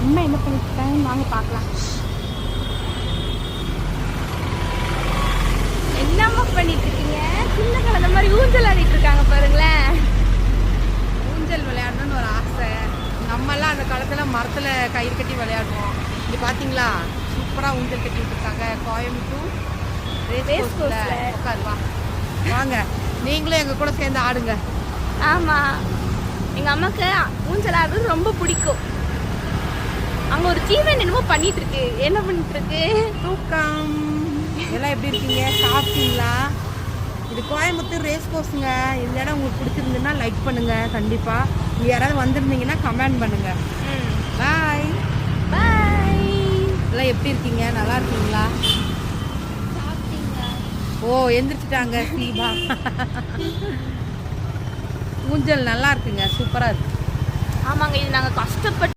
அம்மா என்ன பண்ணிட்டு இருக்காங்க வாங்க பார்க்கலாம். என்னம்மா பண்ணிட்டு இருக்கீங்க? சின்ன குழந்தை மாதிரி ஊஞ்சல் ஆடிட்டு இருக்காங்க பாருங்களேன். ஊஞ்சல் விளையாடணும்னு ஒரு ஆசை. நம்மெல்லாம் அந்த காலத்தில் மரத்தில் கயிறு கட்டி விளையாடுவோம். இது பார்த்தீங்களா சூப்பராக ஊஞ்சல் கட்டி விட்டுருக்காங்க. கோயம்புத்தூர் ரேஸ் கோர்ஸ்ல உட்காருவா. வாங்க நீங்களும் எங்கள் கூட சேர்ந்து ஆடுங்க. ஆமாம், எங்கள் அம்மாவுக்கு ஊஞ்சல் ஆடுறது ரொம்ப பிடிக்கும். அங்கே ஒரு ஜீவன் என்னமோ பண்ணிட்டு இருக்கு. என்ன பண்ணிட்டு இருக்கு? தூக்கம். எல்லாம் எப்படி இருக்கீங்க? சாப்பிட்டீங்களா? இது கோயம்புத்தூர் ரேஸ் கோர்ஸுங்க. இந்த இடம் உங்களுக்கு பிடிச்சிருந்துன்னா லைக் பண்ணுங்கள். கண்டிப்பாக நீங்கள் யாராவது வந்திருந்தீங்கன்னா கமெண்ட் பண்ணுங்கள். பாய் பாய். எல்லாம் எப்படி இருக்கீங்க? நல்லா இருக்கீங்களா? ஓ எந்திரிச்சிட்டாங்க சீபா. ஊஞ்சல் நல்லா இருக்குங்க, சூப்பராக இருக்கு. ஆமாங்க, இது நாங்கள் கஷ்டப்பட்டு